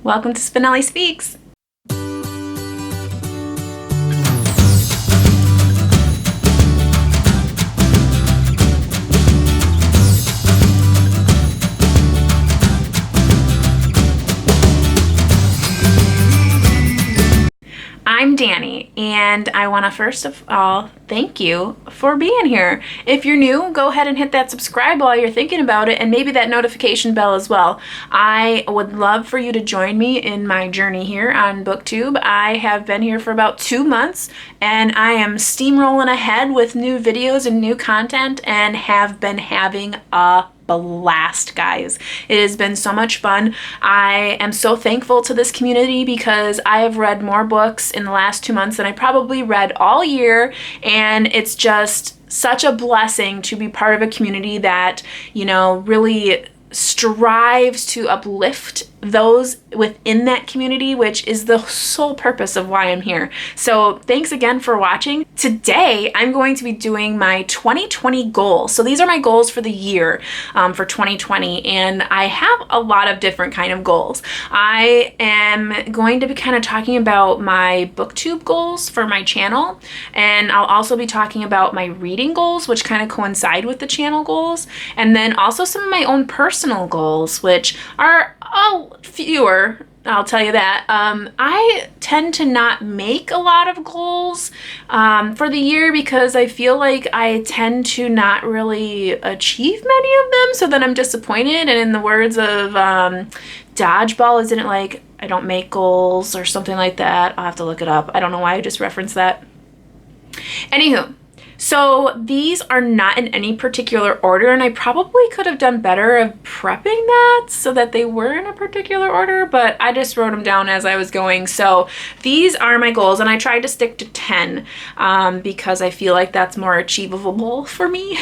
Welcome to Spenelli Speaks. I'm Danny, and I want to first of all thank you for being here. If you're new, go ahead and hit that subscribe while you're thinking about it, and maybe that notification bell as well. I would love for you to join me in my journey here on Booktube. I have been here for about 2 months, and I am steamrolling ahead with new videos and new content, and have been having a blast, guys. It has been so much fun. I am so thankful to this community because I have read more books in the last 2 months than I probably read all year, and it's just such a blessing to be part of a community that, you know, really strives to uplift those within that community, which is the sole purpose of why I'm here. So thanks again for watching. Today I'm going to be doing my 2020 goals. So these are my goals for the year for 2020, and I have a lot of different kind of goals. I am going to be kind of talking about my Booktube goals for my channel, and I'll also be talking about my reading goals, which kind of coincide with the channel goals, and then also some of my own personal goals, which are fewer, I'll tell you that. I tend to not make a lot of goals for the year because I feel like I tend to not really achieve many of them, so then I'm disappointed. And in the words of Dodgeball, isn't it like I don't make goals or something like that? I'll have to look it up. I don't know why I just referenced that. Anywho, so these are not in any particular order, and I probably could have done better of prepping that so that they were in a particular order, but I just wrote them down as I was going. So these are my goals, and I tried to stick to 10 because I feel like that's more achievable for me.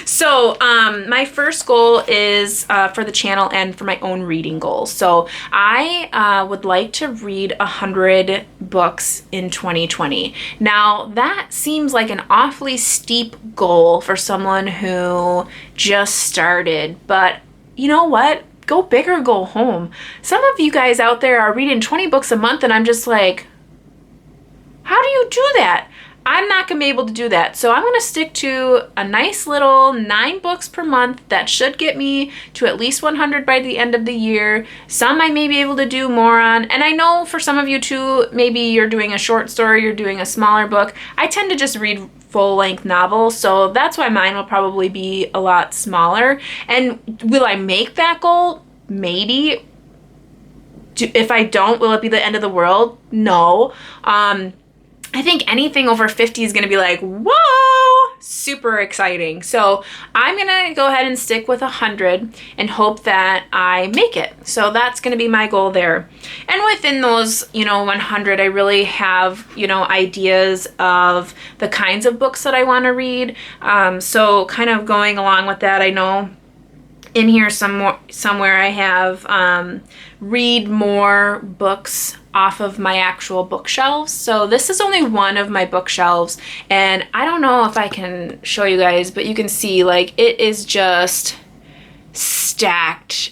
So my first goal is for the channel and for my own reading goals. So I would like to read 100 books in 2020. Now that seems like an awfully steep goal for someone who just started, but you know what? Go big or go home. Some of you guys out there are reading 20 books a month, and I'm just like, how do you do that? I'm not gonna be able to do that. So I'm gonna stick to a nice little 9 books per month. That should get me to at least 100 by the end of the year. Some I may be able to do more on. And I know for some of you too, maybe you're doing a short story, you're doing a smaller book. I tend to just read full-length novels, so that's why mine will probably be a lot smaller. And will I make that goal? Maybe. If I don't, will it be the end of the world? No. I think anything over 50 is going to be like, whoa, super exciting. So I'm going to go ahead and stick with 100 and hope that I make it. So that's going to be my goal there. And within those, 100, I really have, ideas of the kinds of books that I want to read. So kind of going along with that, I know in here somewhere I have read more books off of my actual bookshelves. So this is only one of my bookshelves, and I don't know if I can show you guys, but you can see like it is just stacked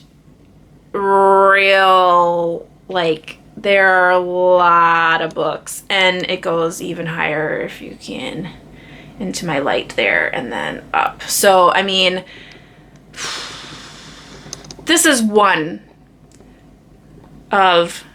real, like there are a lot of books, and it goes even higher if you can into my light there and then up. So I mean, this is one of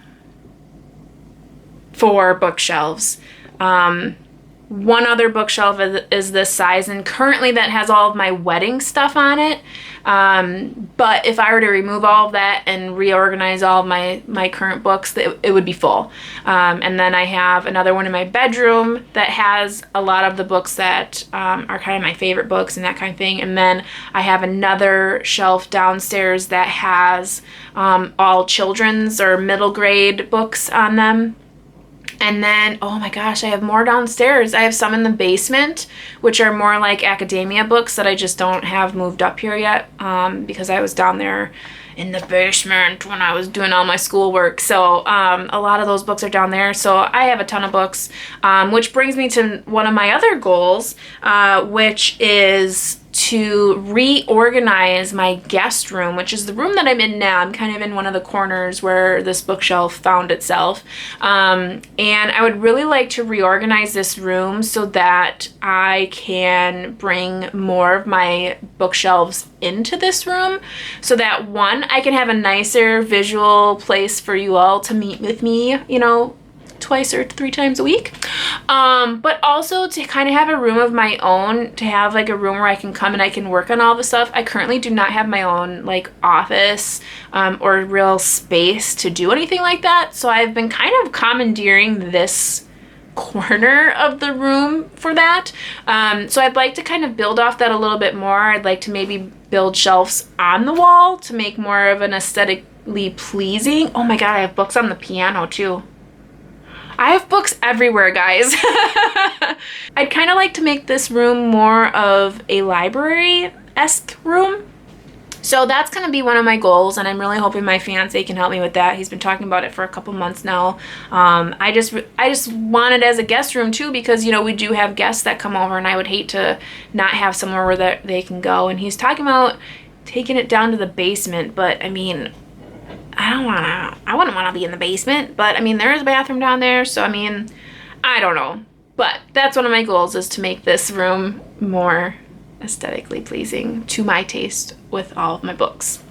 4 bookshelves. One other bookshelf is this size, and currently that has all of my wedding stuff on it. But if I were to remove all of that and reorganize all of my current books, it would be full. And then I have another one in my bedroom that has a lot of the books that are kind of my favorite books and that kind of thing. And then I have another shelf downstairs that has all children's or middle grade books on them. And then, oh my gosh, I have more downstairs. I have some in the basement, which are more like academia books that I just don't have moved up here yet because I was down there in the basement when I was doing all my schoolwork. So a lot of those books are down there. So I have a ton of books, which brings me to one of my other goals, which is to reorganize my guest room, which is the room that I'm in now. I'm kind of in one of the corners where this bookshelf found itself. And I would really like to reorganize this room so that I can bring more of my bookshelves into this room, so that one, I can have a nicer visual place for you all to meet with me, you know, twice or 3 times a week, but also to kind of have a room of my own, to have like a room where I can come and I can work on all the stuff. I currently do not have my own like office or real space to do anything like that, so I've been kind of commandeering this corner of the room for that. So I'd like to kind of build off that a little bit more. I'd like to maybe build shelves on the wall to make more of an aesthetically pleasing. Oh my god, I have books on the piano too. I have books everywhere, guys. I'd kind of like to make this room more of a library-esque room. So that's going to be one of my goals, and I'm really hoping my fiance can help me with that. He's been talking about it for a couple months now. I just want it as a guest room too, because, you know, we do have guests that come over, and I would hate to not have somewhere where they can go. And he's talking about taking it down to the basement, but I mean, I wouldn't want to be in the basement, but I mean, there is a bathroom down there, so I mean, I don't know. But that's one of my goals, is to make this room more aesthetically pleasing to my taste with all of my books.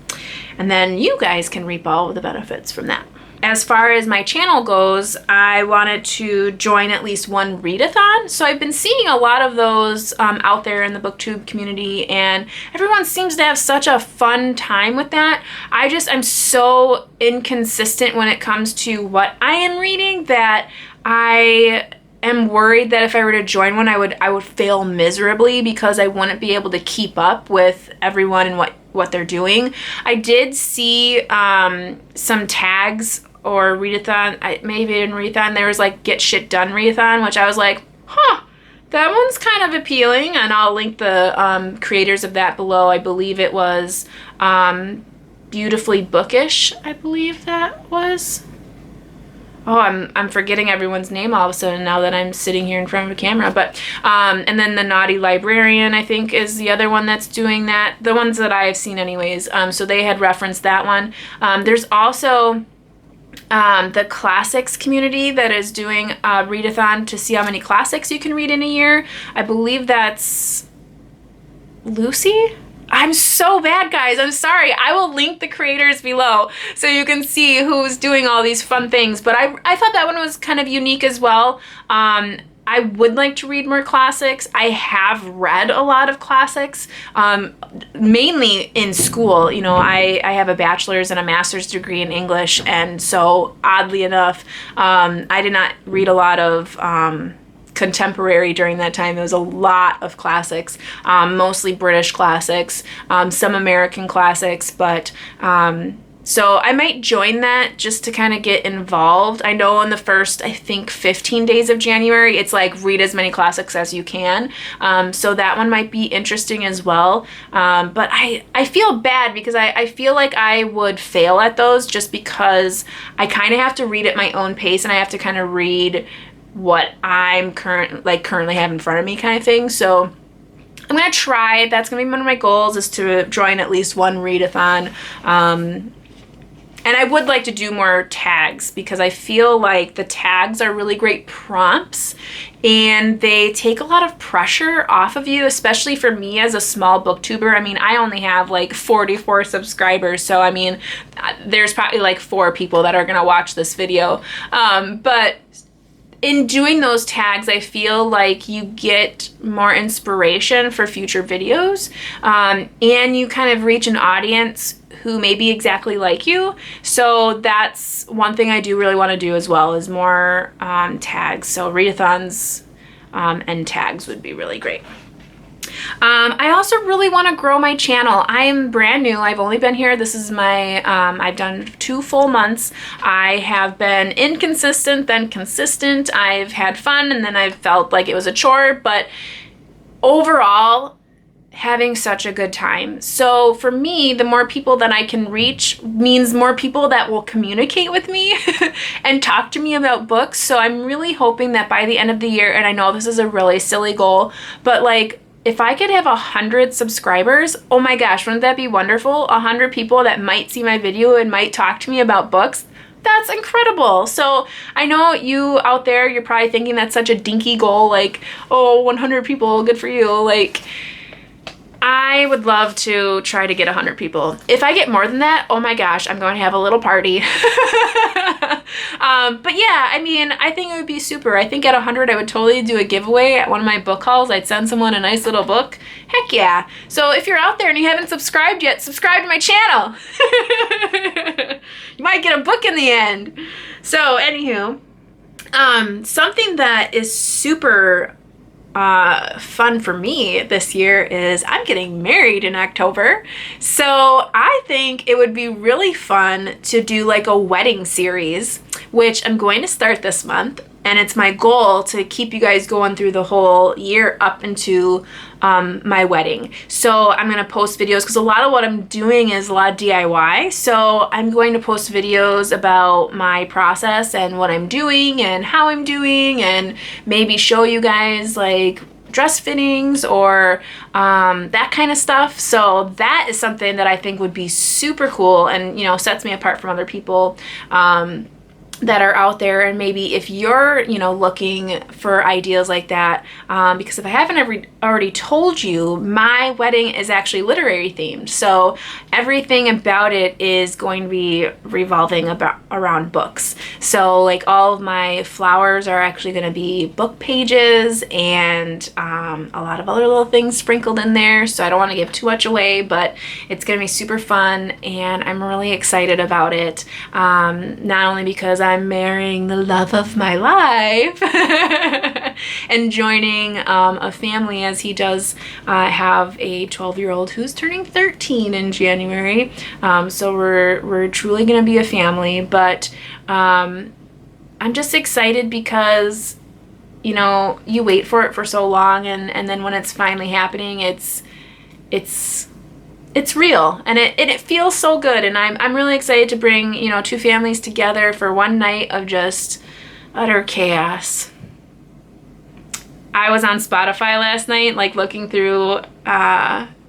And then you guys can reap all of the benefits from that. As far as my channel goes, I wanted to join at least one readathon. So I've been seeing a lot of those out there in the Booktube community, and everyone seems to have such a fun time with that. I'm so inconsistent when it comes to what I am reading that I am worried that if I were to join one, I would fail miserably, because I wouldn't be able to keep up with everyone and what they're doing. I did see some tags or readathon, maybe in readathon, there was like Get Shit Done readathon, which I was like, huh, that one's kind of appealing, and I'll link the creators of that below. I believe it was Beautifully Bookish, I believe that was. Oh, I'm forgetting everyone's name all of a sudden now that I'm sitting here in front of a camera. But and then the Naughty Librarian, I think, is the other one that's doing that. The ones that I have seen anyways. So they had referenced that one. There's also the classics community that is doing a readathon to see how many classics you can read in a year. I believe that's Lucy. I'm so bad, guys. I'm sorry. I will link the creators below so you can see who's doing all these fun things. But I thought that one was kind of unique as well. I would like to read more classics. I have read a lot of classics, mainly in school. You know, I have a bachelor's and a master's degree in English, and so oddly enough, I did not read a lot of contemporary during that time. There was a lot of classics, mostly British classics, some American classics, but so I might join that just to kind of get involved. I know in the first, I think, 15 days of January, it's like read as many classics as you can. So that one might be interesting as well. But I feel bad because I feel like I would fail at those just because I kind of have to read at my own pace, and I have to kind of read what I'm currently have in front of me, kind of thing. So I'm gonna try. That's gonna be one of my goals, is to join at least one readathon. And I would like to do more tags, because I feel like the tags are really great prompts, and they take a lot of pressure off of you, especially for me as a small booktuber. I mean, I only have like 44 subscribers, so I mean, there's probably like 4 people that are gonna watch this video. But in doing those tags, I feel like you get more inspiration for future videos, and you kind of reach an audience who may be exactly like you. So that's one thing I do really want to do as well, is more tags. So readathons and tags would be really great. I also really want to grow my channel. I am brand new. I've only been here. This is my, I've done 2 full months. I have been inconsistent, then consistent. I've had fun, and then I've felt like it was a chore, but overall, having such a good time. So for me, the more people that I can reach means more people that will communicate with me and talk to me about books. So I'm really hoping that by the end of the year, and I know this is a really silly goal, but like if I could have 100 subscribers, oh my gosh, wouldn't that be wonderful? 100 people that might see my video and might talk to me about books. That's incredible. So I know you out there, you're probably thinking that's such a dinky goal, like, oh, 100 people, good for you. Like, I would love to try to get 100 people. If I get more than that, oh my gosh, I'm going to have a little party. But yeah, I mean, I think it would be super. I think at 100, I would totally do a giveaway at one of my book hauls. I'd send someone a nice little book. Heck yeah. So if you're out there and you haven't subscribed yet, subscribe to my channel. You might get a book in the end. So anywho, something that is super fun for me this year is I'm getting married in October. So I think it would be really fun to do like a wedding series, which I'm going to start this month. And it's my goal to keep you guys going through the whole year up into my wedding. So I'm going to post videos because a lot of what I'm doing is a lot of DIY. So I'm going to post videos about my process and what I'm doing and how I'm doing, and maybe show you guys like dress fittings or that kind of stuff. So that is something that I think would be super cool and, you know, sets me apart from other people that are out there. And maybe if you're, you know, looking for ideas like that, because if I haven't already told you, my wedding is actually literary themed. So everything about it is going to be revolving around books. So like all of my flowers are actually going to be book pages, and a lot of other little things sprinkled in there. So I don't want to give too much away, but it's going to be super fun, and I'm really excited about it. Not only because I'm marrying the love of my life and joining a family, as he does have a 12-year-old who's turning 13 in January. So we're truly going to be a family, but I'm just excited because, you know, you wait for it for so long, and then when it's finally happening, it's real, and it feels so good, and I'm really excited to bring, you know, two families together for one night of just utter chaos. I was on Spotify last night, like looking through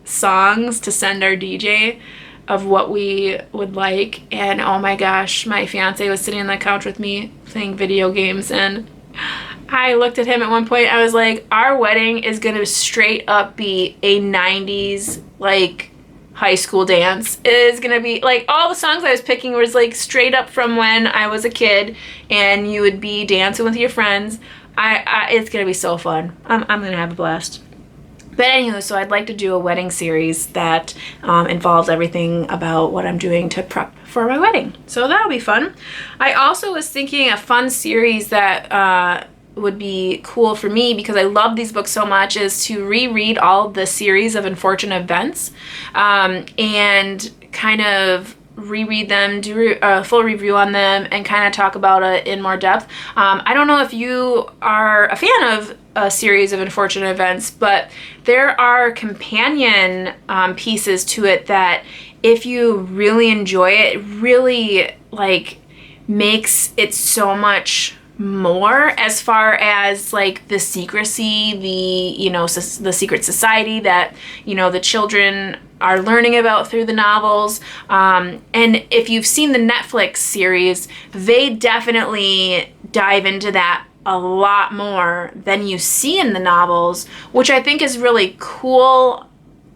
songs to send our DJ of what we would like, and oh my gosh, my fiance was sitting on the couch with me playing video games, and I looked at him at one point. I was like, our wedding is gonna straight up be a 90s like high school dance. It is gonna be like all the songs I was picking was like straight up from when I was a kid, and you would be dancing with your friends. It's gonna be so fun. I'm gonna have a blast. But anyway, so I'd like to do a wedding series that involves everything about what I'm doing to prep for my wedding. So that'll be fun. I also was thinking a fun series that would be cool for me, because I love these books so much, is to reread all the series of Unfortunate Events and kind of reread them, do a full review on them, and kind of talk about it in more depth. I don't know if you are a fan of a series of Unfortunate Events, but there are companion pieces to it that if you really enjoy it, it really like makes it so much more, as far as like the secrecy, the, you know, the secret society that, you know, the children are learning about through the novels. And if you've seen the Netflix series, they definitely dive into that a lot more than you see in the novels, which I think is really cool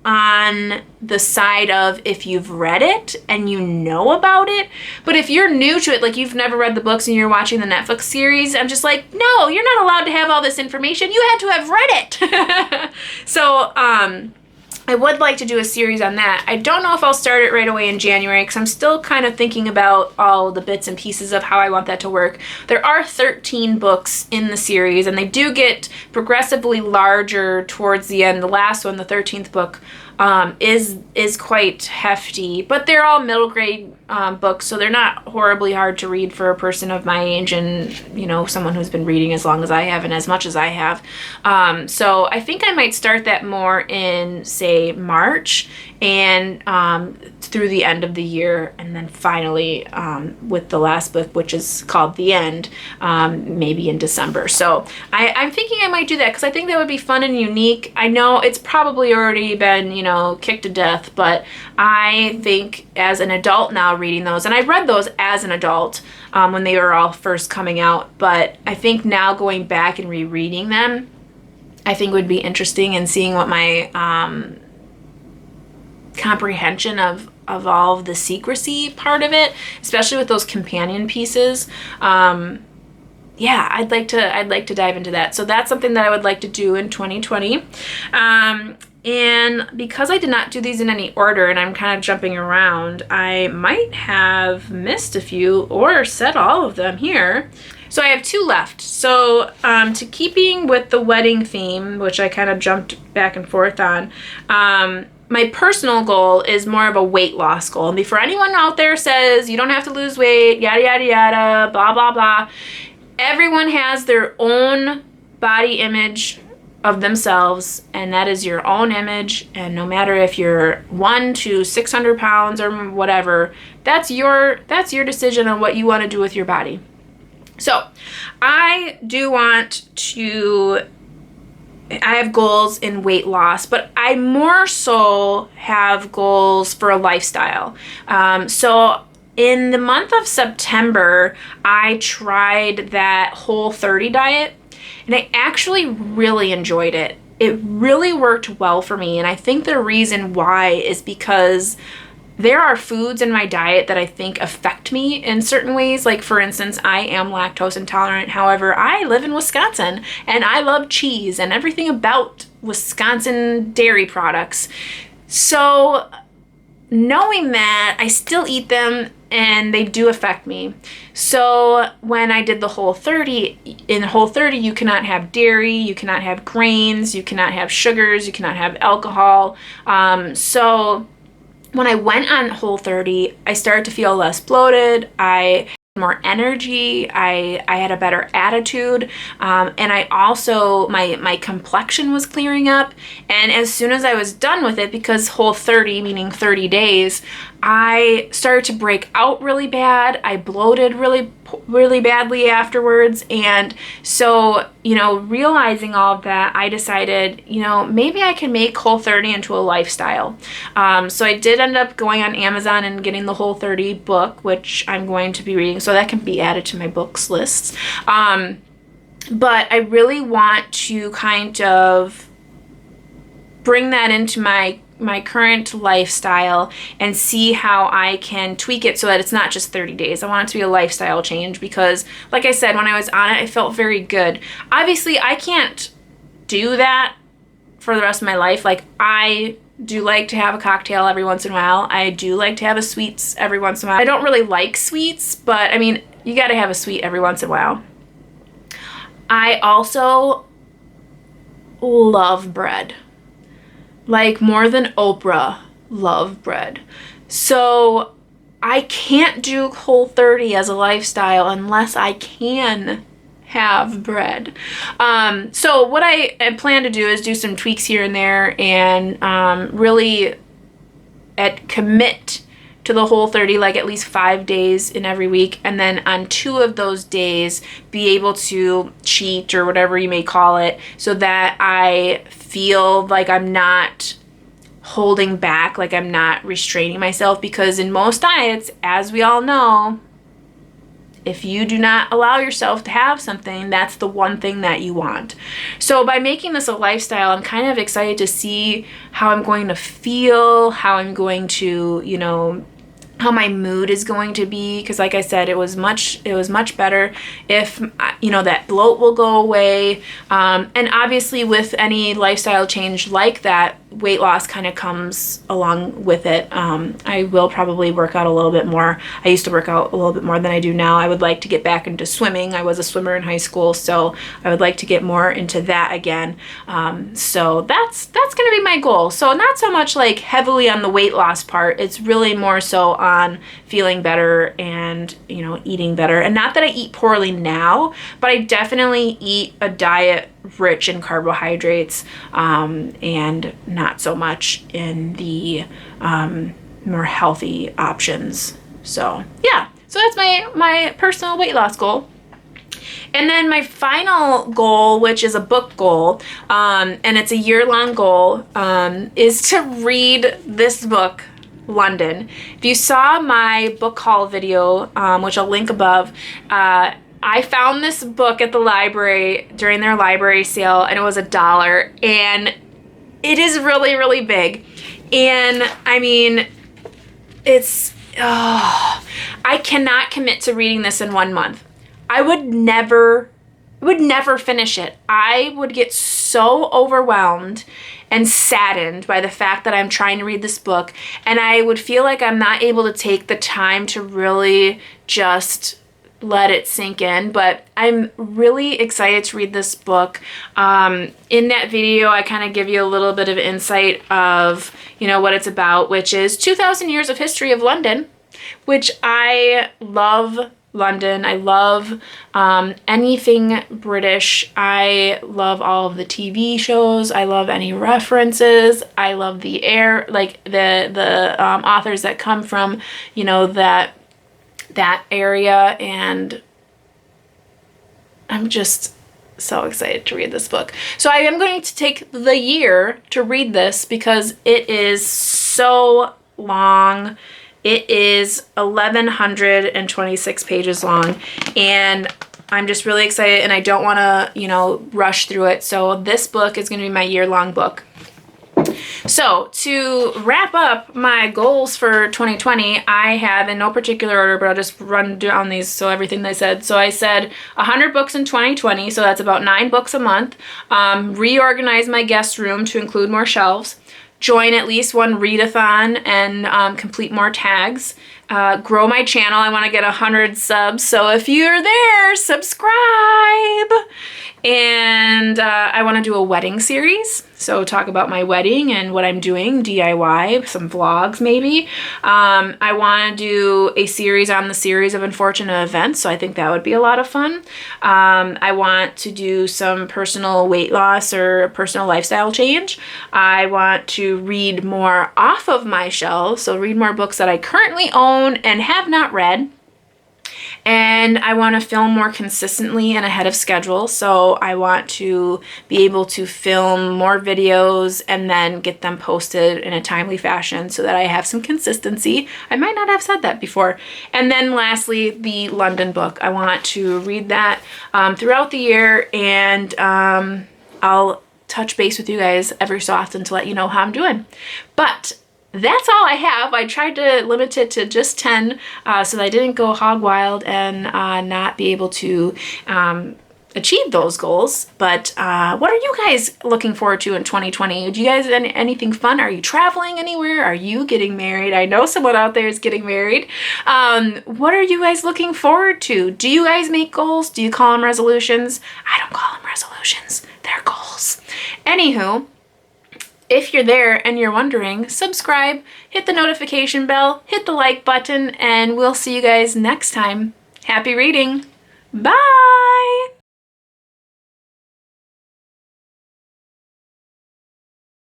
on the side of if you've read it and you know about it. But if you're new to it, like you've never read the books and you're watching the Netflix series, I'm just like, no, you're not allowed to have all this information. You had to have read it. So I would like to do a series on that. I don't know if I'll start it right away in January, because I'm still kind of thinking about all the bits and pieces of how I want that to work. There are 13 books in the series, and they do get progressively larger towards the end. The last one, the 13th book, is quite hefty, but they're all middle grade books, so they're not horribly hard to read for a person of my age, and, you know, someone who's been reading as long as I have and as much as I have. So I think I might start that more in, say, March, and through the end of the year, and then finally with the last book, which is called The End, maybe in December. So I'm thinking I might do that because I think that would be fun and unique. I know it's probably already been, you know, kicked to death, but I think as an adult now reading those, and I read those as an adult when they were all first coming out, but I think now going back and rereading them, I think would be interesting, and seeing what my comprehension of all of the secrecy part of it, especially with those companion pieces. Yeah, I'd like to dive into that. So that's something that I would like to do in 2020. And because I did not do these in any order and I'm kind of jumping around, I might have missed a few or said all of them here. So I have 2 left. So to keeping with the wedding theme, which I kind of jumped back and forth on, my personal goal is more of a weight loss goal. And before anyone out there says you don't have to lose weight, yada, yada, yada, blah, blah, blah, everyone has their own body image of themselves, and that is your own image. And no matter if you're 1 to 600 pounds or whatever, that's your decision on what you want to do with your body. So I have goals in weight loss, but I more so have goals for a lifestyle. So in the month of September, I tried that Whole30 diet, and I actually really enjoyed it. It really worked well for me, and I think the reason why is because there are foods in my diet that I think affect me in certain ways. Like, for instance, I am lactose intolerant. However, I live in Wisconsin, and I love cheese and everything about Wisconsin dairy products. So knowing that, I still eat them, and they do affect me. So when I did the Whole30, in Whole30 you cannot have dairy, you cannot have grains, you cannot have sugars, you cannot have alcohol. So when I went on Whole30, I started to feel less bloated. I had more energy. I had a better attitude. And I also, my complexion was clearing up. And as soon as I was done with it, because Whole30, meaning 30 days, I started to break out really bad. I bloated really badly afterwards. And so, you know, realizing all of that, I decided, you know, maybe I can make Whole30 into a lifestyle. So I did end up going on Amazon and getting the Whole30 book, which I'm going to be reading. So that can be added to my books list. But I really want to kind of bring that into my current lifestyle and see how I can tweak it so that it's not just 30 days. I want it to be a lifestyle change because, like I said, when I was on it, I felt very good. Obviously, I can't do that for the rest of my life. Like, I do like to have a cocktail every once in a while. I do like to have a sweets every once in a while. I don't really like sweets, but I mean, you got to have a sweet every once in a while. I also love bread. Like, more than Oprah, love bread. So I can't do Whole30 as a lifestyle unless I can have bread. So what I plan to do is do some tweaks here and there and really commit to the Whole30, like at least 5 days in every week, and then on 2 of those days be able to cheat or whatever you may call it, so that I feel like I'm not holding back, like I'm not restraining myself, because in most diets, as we all know, if you do not allow yourself to have something, that's the one thing that you want. So by making this a lifestyle, I'm kind of excited to see how I'm going to feel, how I'm going to, you know, how my mood is going to be, because like I said, it was much better. If, you know, that bloat will go away, and obviously with any lifestyle change like that, weight loss kind of comes along with it. I will probably work out a little bit more. I used to work out a little bit more than I do now. I would like to get back into swimming. I was a swimmer in high school, so I would like to get more into that again. So that's going to be my goal. So not so much like heavily on the weight loss part. It's really more so on feeling better and, you know, eating better. And not that I eat poorly now, but I definitely eat a diet rich in carbohydrates, and not so much in the more healthy options. So yeah, so that's my personal weight loss goal. And then my final goal, which is a book goal, and it's a year-long goal, is to read this book, London. If you saw my book haul video, which I'll link above, I found this book at the library during their library sale, and it was $1, and it is really, really big. And I mean, it's, I cannot commit to reading this in 1 month. I would never finish it. I would get so overwhelmed and saddened by the fact that I'm trying to read this book, and I would feel like I'm not able to take the time to really just let it sink in. But I'm really excited to read this book. In that video, I kind of give you a little bit of insight of, what it's about, which is 2,000 years of history of London, which I love. London. I love anything British. I love all of the TV shows. I love any references. I love the the authors that come from, that area, and I'm just so excited to read this book. So I am going to take the year to read this because it is so long. It is 1,126 pages long, and I'm just really excited, and I don't want to, rush through it. So this book is going to be my year-long book. So to wrap up my goals for 2020, I have, in no particular order, but I'll just run down these, so everything I said. So I said 100 books in 2020, so that's about 9 books a month. Reorganize my guest room to include more shelves. Join at least one Readathon and complete more tags. Grow my channel. I want to get 100 subs, so if you're there, subscribe. And I want to do a wedding series, so talk about my wedding and what I'm doing, DIY, some vlogs maybe. I want to do a series on the series of unfortunate events, so I think that would be a lot of fun. I want to do some personal weight loss or personal lifestyle change. I want to read more off of my shelves, so read more books that I currently own and have not read. And I want to film more consistently and ahead of schedule. So I want to be able to film more videos and then get them posted in a timely fashion so that I have some consistency. I might not have said that before. And then lastly, the London book. I want to read that throughout the year, and I'll touch base with you guys every so often to let you know how I'm doing. But that's all I have. I tried to limit it to just 10 so that I didn't go hog wild and not be able to achieve those goals. But what are you guys looking forward to in 2020? Do you guys anything fun? Are you traveling anywhere? Are you getting married? I know someone out there is getting married. What are you guys looking forward to? Do you guys make goals? Do you call them resolutions? I don't call them resolutions. They're goals. Anywho, if you're there and you're wondering, subscribe, hit the notification bell, hit the like button, and we'll see you guys next time. Happy reading. Bye!